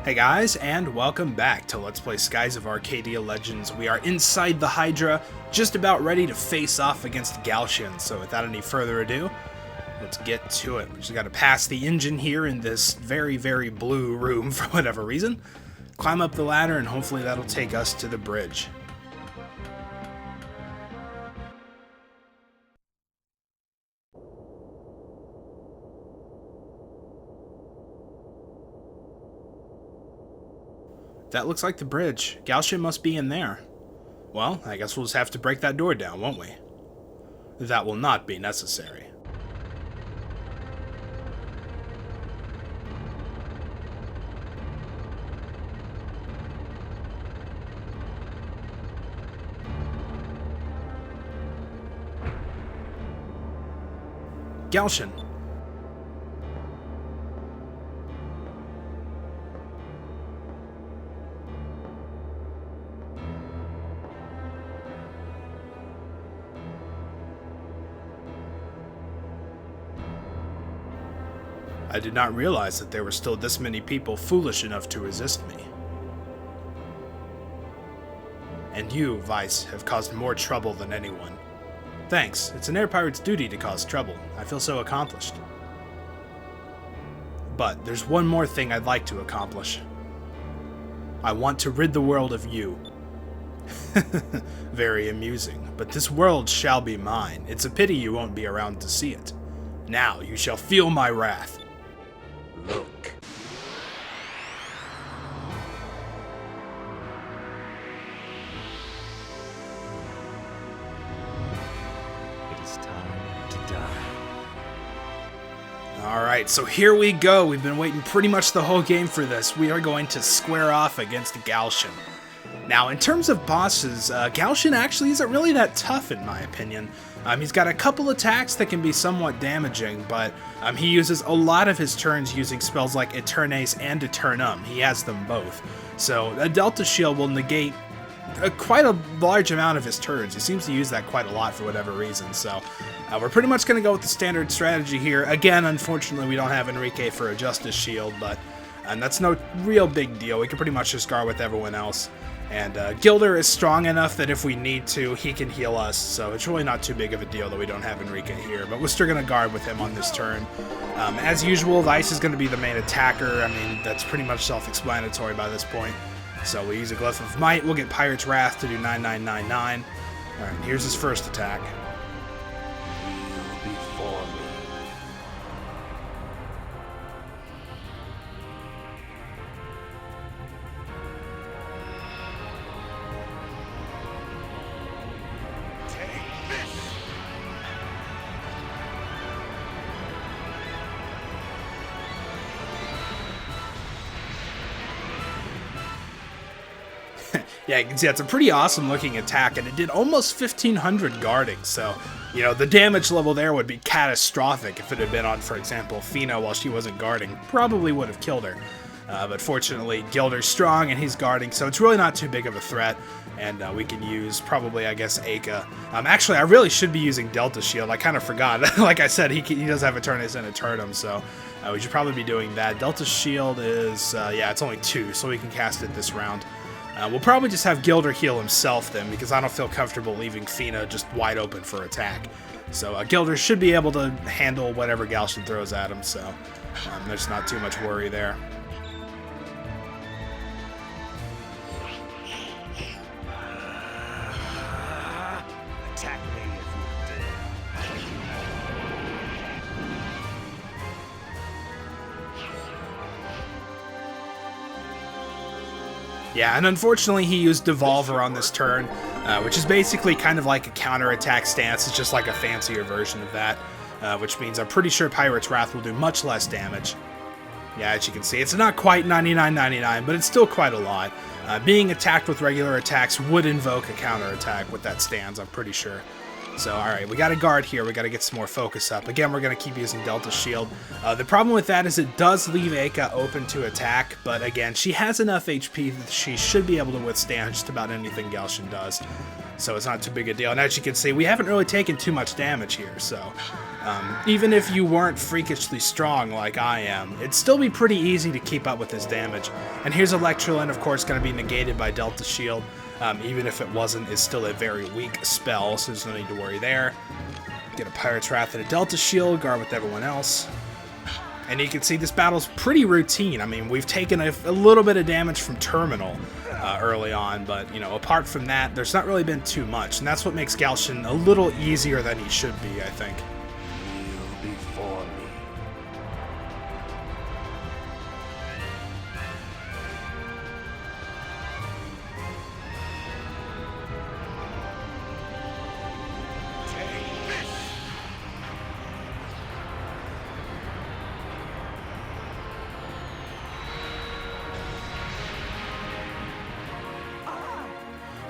Hey guys, and welcome back to Let's Play Skies of Arcadia Legends. We are inside the Hydra, just about ready to face off against Galcian, so without any further ado, let's get to it. We just gotta pass the engine here in this very, very blue room for whatever reason, climb up the ladder, and hopefully that'll take us to the bridge. That looks like the bridge. Galcian must be in there. Well, I guess we'll just have to break that door down, won't we? That will not be necessary. Galcian. I did not realize that there were still this many people foolish enough to resist me. And you, Vice, have caused more trouble than anyone. Thanks. It's an air pirate's duty to cause trouble. I feel so accomplished. But there's one more thing I'd like to accomplish. I want to rid the world of you. Very amusing, but this world shall be mine. It's a pity you won't be around to see it. Now you shall feel my wrath. Look. It is time to die. Alright, so here we go. We've been waiting pretty much the whole game for this. We are going to square off against Galcian. Now, in terms of bosses, Galcian actually isn't really that tough in my opinion. He's got a couple attacks that can be somewhat damaging, but he uses a lot of his turns using spells like Eternes and Eternum. He has them both. So a Delta Shield will negate quite a large amount of his turns. He seems to use that quite a lot for whatever reason. So we're pretty much going to go with the standard strategy here. Again, unfortunately, we don't have Enrique for a Justice Shield, but that's no real big deal. We can pretty much just guard with everyone else. And Gilder is strong enough that if we need to, he can heal us, so it's really not too big of a deal that we don't have Enrique here, but we're still going to guard with him on this turn. As usual, Vice is going to be the main attacker. I mean, that's pretty much self-explanatory by this point. So we use a Glyph of Might, we'll get Pirate's Wrath to do 9999. Alright, here's his first attack. Before me. Yeah, you can see that's a pretty awesome looking attack, and it did almost 1500 guarding, so, you know, the damage level there would be catastrophic if it had been on, for example, Fina while she wasn't guarding. Probably would have killed her. But fortunately, Gilder's strong and he's guarding, so it's really not too big of a threat, and we can use probably, I guess, Aka. Actually, I really should be using Delta Shield. I kind of forgot. Like I said, he does have Eternus and Eternum, so we should probably be doing that. Delta Shield is, yeah, it's only 2, so we can cast it this round. We'll probably just have Gilder heal himself then, because I don't feel comfortable leaving Fina just wide open for attack. So Gilder should be able to handle whatever Galcian throws at him, so there's not too much worry there. Attack me if you dare. Yeah, and unfortunately he used Devolver on this turn, which is basically kind of like a counterattack stance. It's just like a fancier version of that, which means I'm pretty sure Pirate's Wrath will do much less damage. Yeah, as you can see, it's not quite 99.99, but it's still quite a lot. Being attacked with regular attacks would invoke a counterattack with that stance, I'm pretty sure. So, alright, we got a guard here. We got to get some more focus up. Again, we're going to keep using Delta Shield. The problem with that is it does leave Aka open to attack, but again, she has enough HP that she should be able to withstand just about anything Galcian does. so it's not too big a deal. And as you can see, we haven't really taken too much damage here, so even if you weren't freakishly strong like I am, it'd still be pretty easy to keep up with this damage. And here's Electroland, of course, going to be negated by Delta Shield. Even if it wasn't, it's still a very weak spell, so there's no need to worry there. Get a Pirate's Wrath and a Delta Shield, guard with everyone else. And you can see this battle's pretty routine. I mean, we've taken a little bit of damage from Terminal early on, but, you know, apart from that, there's not really been too much. And that's what makes Galcian a little easier than he should be, I think. Kneel before me. Take this!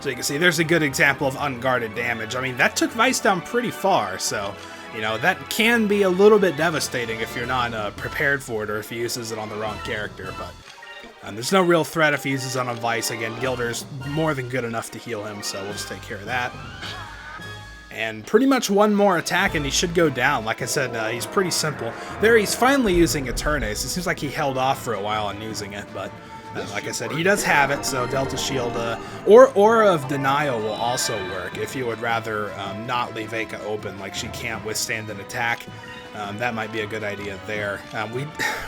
So you can see there's a good example of unguarded damage. I mean, that took Vice down pretty far, so, you know, that can be a little bit devastating if you're not prepared for it or if he uses it on the wrong character, but there's no real threat if he uses it on Vice. Again, Gilder's more than good enough to heal him, so we'll just take care of that. And pretty much one more attack and he should go down. Like I said, he's pretty simple. There, he's finally using Eternace. It seems like he held off for a while on using it, but like I said, he does have it, so Delta Shield, or Aura of Denial will also work if you would rather not leave Aka open, like she can't withstand an attack. That might be a good idea there.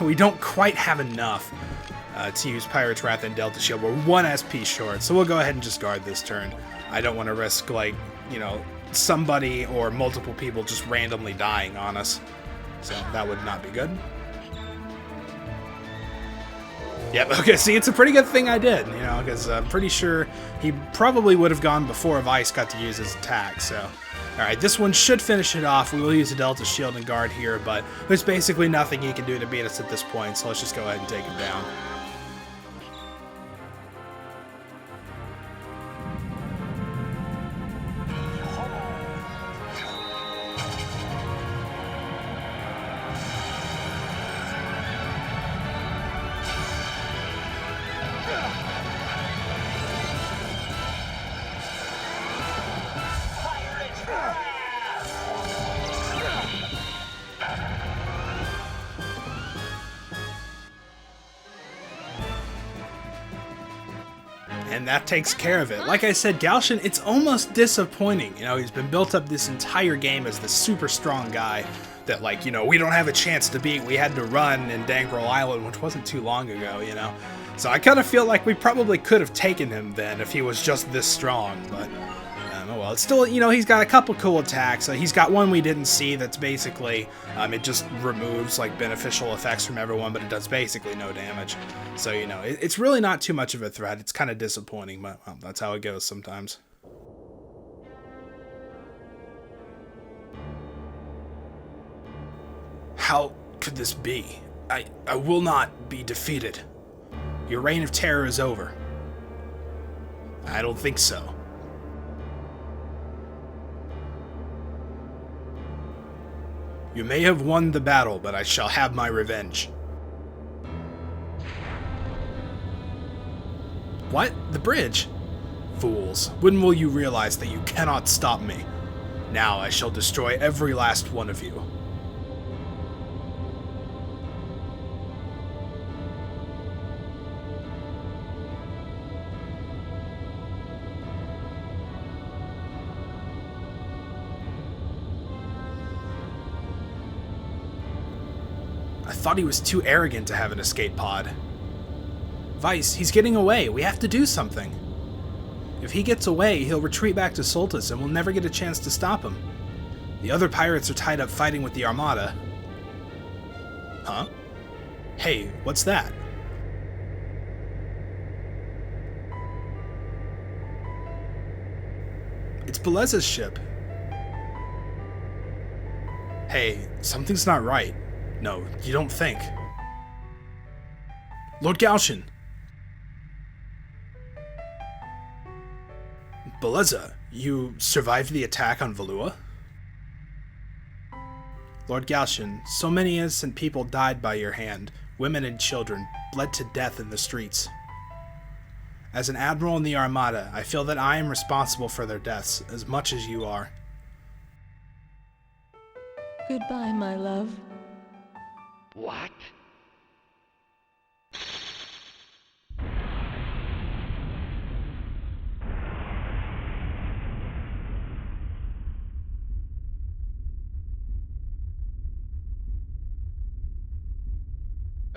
We don't quite have enough to use Pirate's Wrath and Delta Shield. We're 1 SP short, so we'll go ahead and just guard this turn. I don't want to risk, like, you know, somebody or multiple people just randomly dying on us, so that would not be good. Yep, okay, see, it's a pretty good thing I did, you know, because I'm pretty sure he probably would have gone before Vice got to use his attack, so. Alright, this one should finish it off. We will use a Delta Shield and guard here, but there's basically nothing he can do to beat us at this point, so let's just go ahead and take him down. And that takes care of it. Like I said, Galcian, it's almost disappointing. You know, he's been built up this entire game as this super strong guy that, like, you know, we don't have a chance to beat. We had to run in Dangrel Island, which wasn't too long ago, you know. So I kind of feel like we probably could have taken him then if he was just this strong, but oh well. It's still, you know, he's got a couple cool attacks. He's got one we didn't see that's basically, it just removes, like, beneficial effects from everyone, but it does basically no damage. So, you know, it's really not too much of a threat. It's kind of disappointing, but well, that's how it goes sometimes. How could this be? I will not be defeated. Your reign of terror is over. I don't think so. You may have won the battle, but I shall have my revenge. What? The bridge? Fools, when will you realize that you cannot stop me? Now I shall destroy every last one of you. I thought he was too arrogant to have an escape pod. Vice, he's getting away. We have to do something. If he gets away, he'll retreat back to Soltis and we'll never get a chance to stop him. The other pirates are tied up fighting with the Armada. Huh? Hey, what's that? It's Beleza's ship. Hey, something's not right. No, you don't think. Lord Galcian! Beleza, you survived the attack on Valua? Lord Galcian, so many innocent people died by your hand. Women and children bled to death in the streets. As an admiral in the Armada, I feel that I am responsible for their deaths as much as you are. Goodbye, my love. What?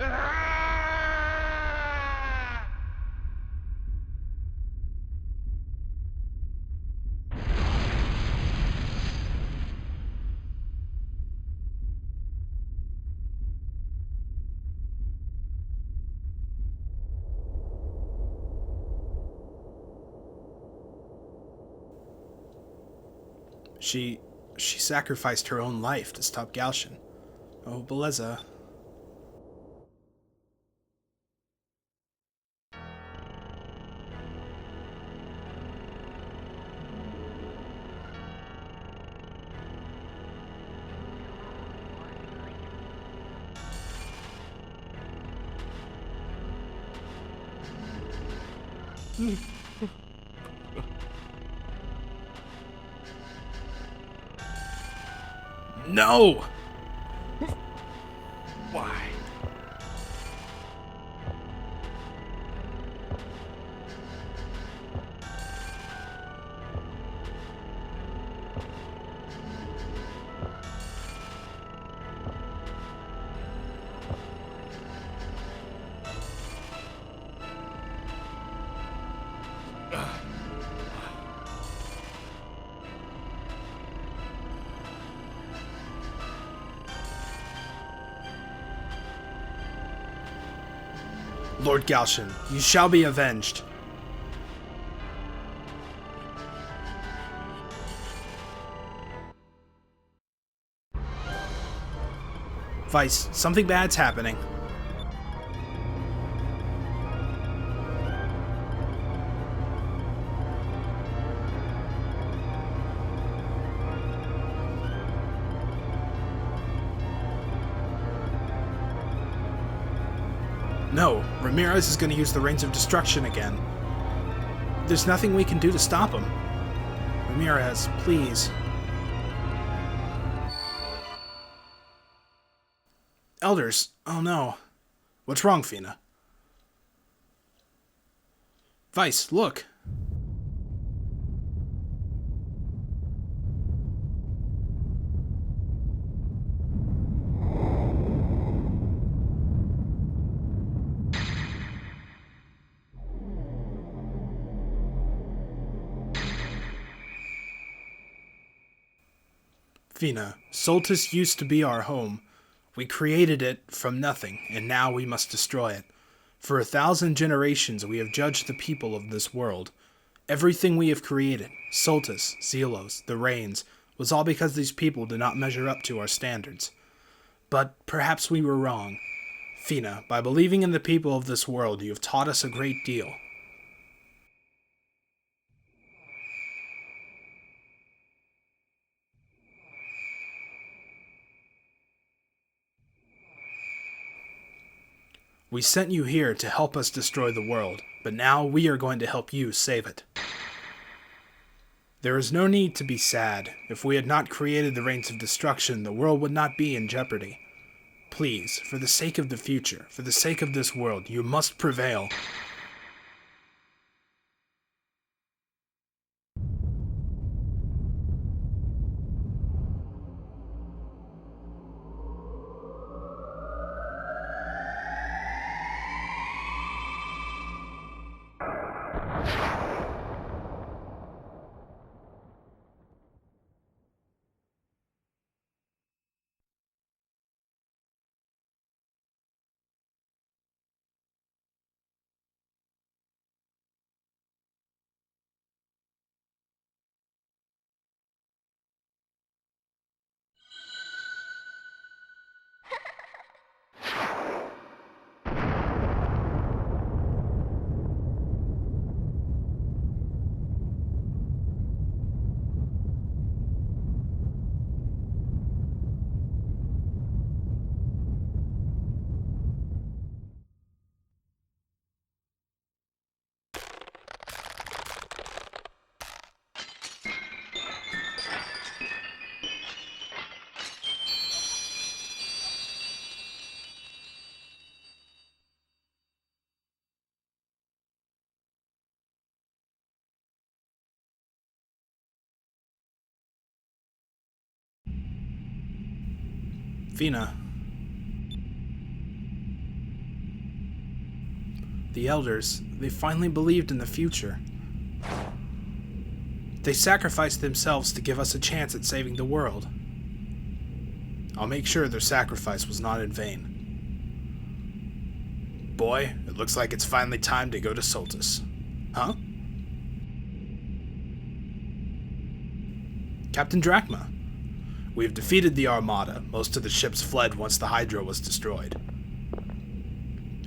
Ah! She sacrificed her own life to stop Galcian. Oh, Beleza. No! Why? Lord Galcian, you shall be avenged. Vice, something bad's happening. No, Ramirez is going to use the Reins of Destruction again. There's nothing we can do to stop him. Ramirez, please. Elders, oh no. What's wrong, Fina? Vice, look. Fina, Soltis used to be our home. We created it from nothing, and now we must destroy it. For 1,000 generations we have judged the people of this world. Everything we have created, Soltis, Zelos, the Reins, was all because these people did not measure up to our standards. But perhaps we were wrong. Fina, by believing in the people of this world, you have taught us a great deal. We sent you here to help us destroy the world, but now we are going to help you save it. There is no need to be sad. If we had not created the Reins of Destruction, the world would not be in jeopardy. Please, for the sake of the future, for the sake of this world, you must prevail. Vina. The elders, they finally believed in the future. They sacrificed themselves to give us a chance at saving the world. I'll make sure their sacrifice was not in vain. Boy, it looks like it's finally time to go to Soltis. Huh? Captain Drachma, we have defeated the Armada. Most of the ships fled once the Hydra was destroyed.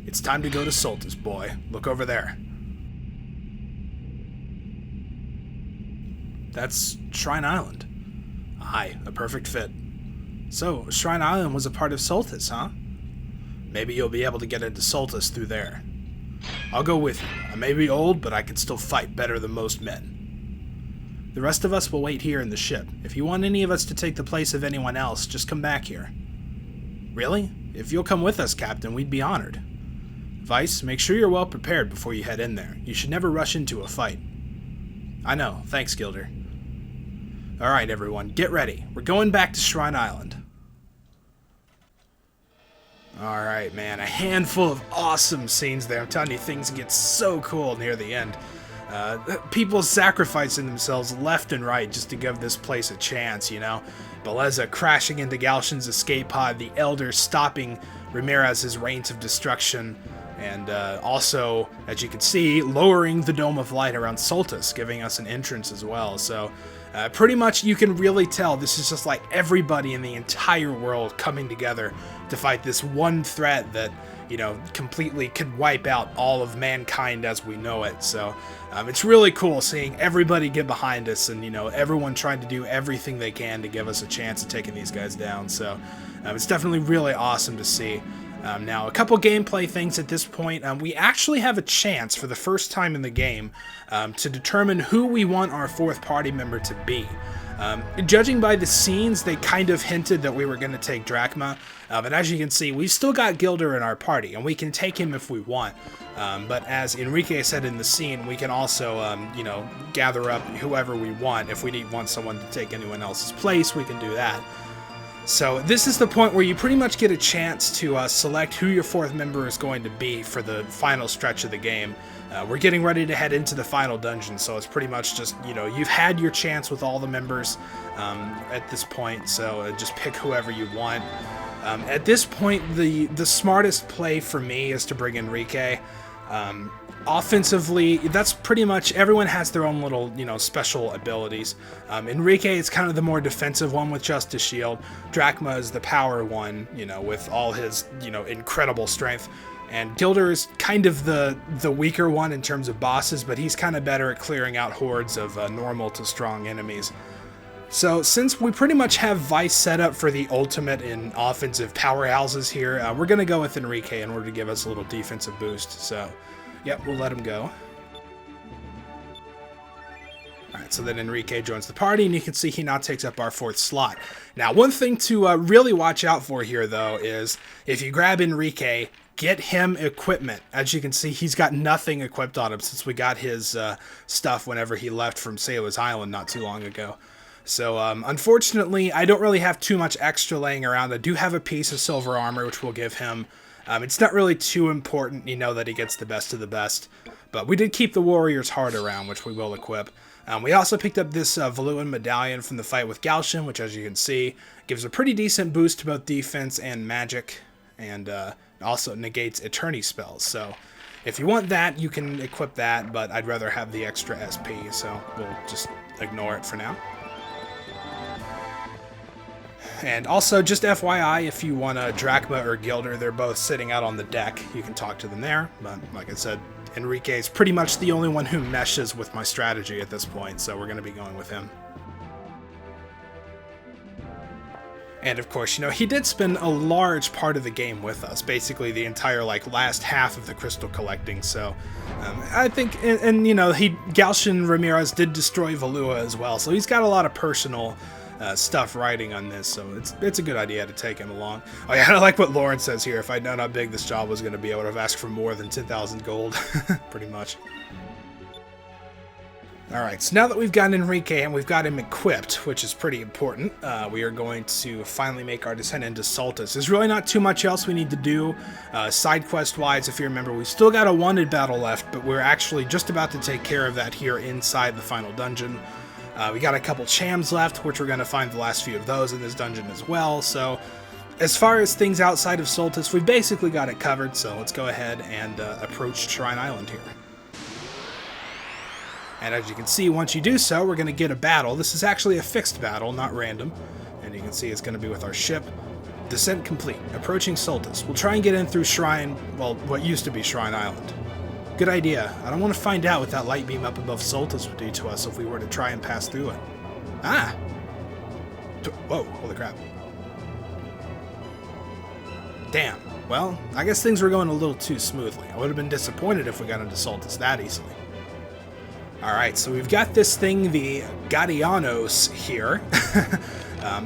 It's time to go to Soltis, boy. Look over there. That's Shrine Island. Aye, a perfect fit. So, Shrine Island was a part of Soltis, huh? Maybe you'll be able to get into Soltis through there. I'll go with you. I may be old, but I can still fight better than most men. The rest of us will wait here in the ship. If you want any of us to take the place of anyone else, just come back here. Really? If you'll come with us, Captain, we'd be honored. Vice, make sure you're well prepared before you head in there. You should never rush into a fight. I know. Thanks, Gilder. Alright, everyone, get ready. We're going back to Shrine Island. Alright, man, a handful of awesome scenes there. I'm telling you, things get so cool near the end. People sacrificing themselves left and right just to give this place a chance, you know? Beleza crashing into Galcian's escape pod, the Elders stopping Ramirez's reigns of destruction, and also, as you can see, lowering the Dome of Light around Soltis, giving us an entrance as well. So, pretty much you can really tell this is just like everybody in the entire world coming together to fight this one threat that, you know, completely could wipe out all of mankind as we know it. So, it's really cool seeing everybody get behind us and, you know, everyone trying to do everything they can to give us a chance at taking these guys down. So, it's definitely really awesome to see. Now, a couple gameplay things at this point. We actually have a chance for the first time in the game to determine who we want our fourth party member to be. Judging by the scenes, they kind of hinted that we were going to take Drachma, but as you can see, we've still got Gilder in our party, and we can take him if we want. But as Enrique said in the scene, we can also, you know, gather up whoever we want. If we want someone to take anyone else's place, we can do that. So this is the point where you pretty much get a chance to select who your fourth member is going to be for the final stretch of the game. We're getting ready to head into the final dungeon, so it's pretty much just, you know, you've had your chance with all the members at this point, so just pick whoever you want. At this point, the smartest play for me is to bring Enrique. Offensively, that's pretty much, everyone has their own little, you know, special abilities. Enrique is kind of the more defensive one with Justice Shield. Drachma is the power one, you know, with all his, you know, incredible strength. And Gilder is kind of the weaker one in terms of bosses, but he's kind of better at clearing out hordes of normal to strong enemies. So since we pretty much have Vice set up for the ultimate in offensive powerhouses here, we're going to go with Enrique in order to give us a little defensive boost. So, yep, we'll let him go. Alright, so then Enrique joins the party, and you can see he now takes up our fourth slot. Now, one thing to really watch out for here, though, is if you grab Enrique, get him equipment. As you can see, he's got nothing equipped on him since we got his stuff whenever he left from Sailor's Island not too long ago. So, unfortunately, I don't really have too much extra laying around. I do have a piece of silver armor, which we'll give him. It's not really too important, you know, that he gets the best of the best. But we did keep the Warrior's Heart around, which we will equip. We also picked up this Valuan Medallion from the fight with Galcian, which, as you can see, gives a pretty decent boost to both defense and magic, and also negates Eternity spells. So, if you want that, you can equip that, but I'd rather have the extra SP, so we'll just ignore it for now. And also, just FYI, if you want a Drachma or Gilder, they're both sitting out on the deck. You can talk to them there, but like I said, Enrique is pretty much the only one who meshes with my strategy at this point, so we're going to be going with him. And of course, you know, he did spend a large part of the game with us, basically the entire, like, last half of the crystal collecting, so I think, and you know, Galcian Ramirez did destroy Valua as well, so he's got a lot of personal stuff writing on this, so it's a good idea to take him along. Oh yeah, I like what Lauren says here. If I'd known how big this job was going to be, I would have asked for more than 10,000 gold, pretty much. Alright, so now that we've got Enrique and we've got him equipped, which is pretty important, we are going to finally make our descent into Soltis. There's really not too much else we need to do, side quest-wise. If you remember, we've still got a wanted battle left, but we're actually just about to take care of that here inside the final dungeon. We got a couple chams left, which we're going to find the last few of those in this dungeon as well, so as far as things outside of Soltis, we've basically got it covered, so let's go ahead and approach Shrine Island here. And as you can see, once you do so, we're going to get a battle. This is actually a fixed battle, not random. And you can see it's going to be with our ship. Descent complete. Approaching Soltis. We'll try and get in through Shrine, well, what used to be Shrine Island. Good idea. I don't want to find out what that light beam up above Soltis would do to us if we were to try and pass through it. Ah! Whoa, holy crap. Damn. Well, I guess things were going a little too smoothly. I would have been disappointed if we got into Soltis that easily. Alright, so we've got this thing, the Gadianos, here.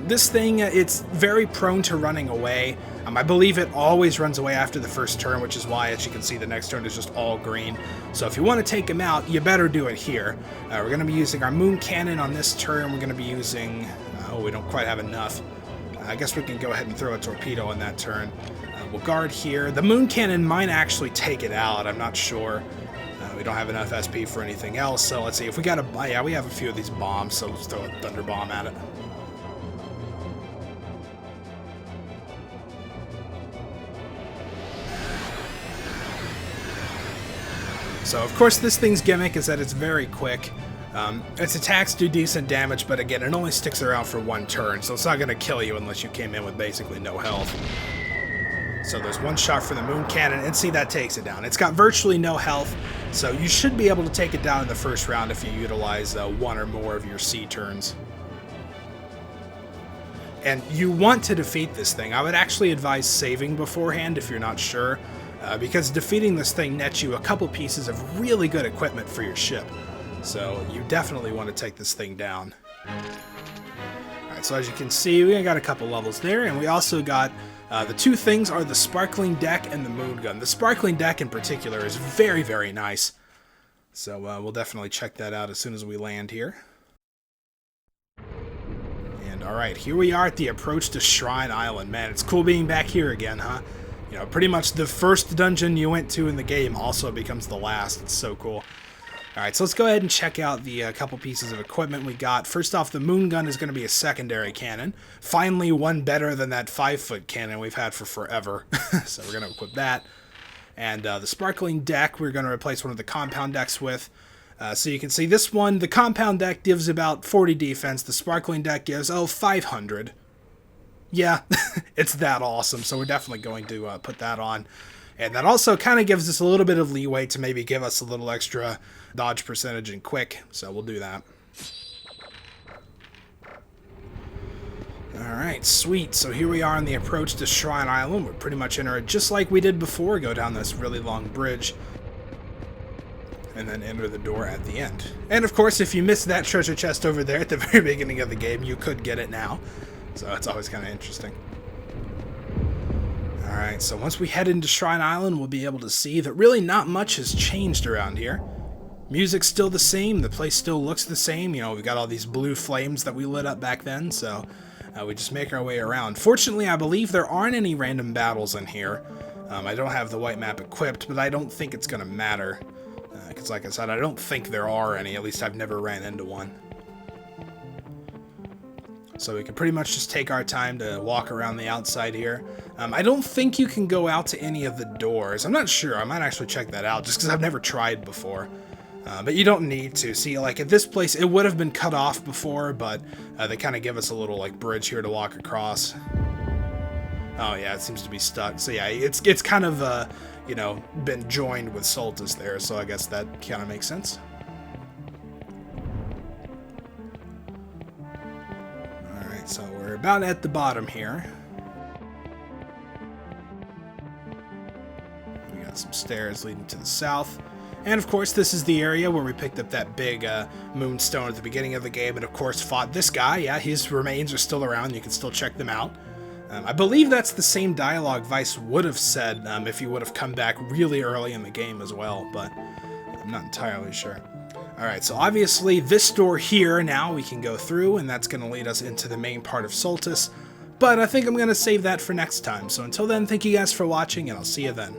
This thing, it's very prone to running away. I believe it always runs away after the first turn, which is why, as you can see, the next turn is just all green. So if you want to take him out, you better do it here. We're going to be using our moon cannon on this turn. We're going to be using... oh, we don't quite have enough. I guess we can go ahead and throw a torpedo on that turn. We'll guard here. The moon cannon might actually take it out. I'm not sure. We don't have enough SP for anything else, so let's see. If we got a... yeah, we have a few of these bombs, so let's throw a thunder bomb at it. So, of course, this thing's gimmick is that it's very quick. Its attacks do decent damage, but again, it only sticks around for one turn, so it's not going to kill you unless you came in with basically no health. So there's one shot for the moon cannon, and see, that takes it down. It's got virtually no health, so you should be able to take it down in the first round if you utilize one or more of your C turns. And you want to defeat this thing. I would actually advise saving beforehand if you're not sure, because defeating this thing nets you a couple pieces of really good equipment for your ship. So you definitely want to take this thing down. Alright, so as you can see, we got a couple levels there, and we also got... the two things are the sparkling deck and the moon gun. The sparkling deck in particular is very, very nice. So we'll definitely check that out as soon as we land here. And alright, here we are at the approach to Shrine Island. Man, it's cool being back here again, huh? You know, pretty much the first dungeon you went to in the game also becomes the last. It's so cool. Alright, so let's go ahead and check out the couple pieces of equipment we got. First off, the moon gun is going to be a secondary cannon. Finally, one better than that 5-foot cannon we've had for forever. So we're going to equip that. And the sparkling deck, we're going to replace one of the compound decks with. So you can see this one, the compound deck gives about 40 defense. The sparkling deck gives, 500. Yeah, it's that awesome. So we're definitely going to put that on. And that also kind of gives us a little bit of leeway to maybe give us a little extra dodge percentage and quick. So we'll do that. Alright, sweet. So here we are on the approach to Shrine Island. We're pretty much enter it just like we did before. Go down this really long bridge. And then enter the door at the end. And of course, if you missed that treasure chest over there at the very beginning of the game, you could get it now. So it's always kind of interesting. Alright, so once we head into Shrine Island, we'll be able to see that really not much has changed around here. Music's still the same, the place still looks the same. You know, we've got all these blue flames that we lit up back then, so we just make our way around. Fortunately, I believe there aren't any random battles in here. I don't have the white map equipped, but I don't think it's going to matter. Because like I said, I don't think there are any, at least I've never ran into one. So we can pretty much just take our time to walk around the outside here. I don't think you can go out to any of the doors. I'm not sure. I might actually check that out just because I've never tried before. But you don't need to. See, like at this place, it would have been cut off before, but they kind of give us a little like bridge here to walk across. Oh yeah, it seems to be stuck. So yeah, it's kind of, you know, been joined with Soltis there, so I guess that kind of makes sense. So we're about at the bottom here. We got some stairs leading to the south. And of course, this is the area where we picked up that big moonstone at the beginning of the game and of course fought this guy. Yeah, his remains are still around. You can still check them out. I believe that's the same dialogue Vice would have said if he would have come back really early in the game as well, but I'm not entirely sure. Alright, so obviously this door here now we can go through, and that's going to lead us into the main part of Soltis. But I think I'm going to save that for next time. So until then, thank you guys for watching, and I'll see you then.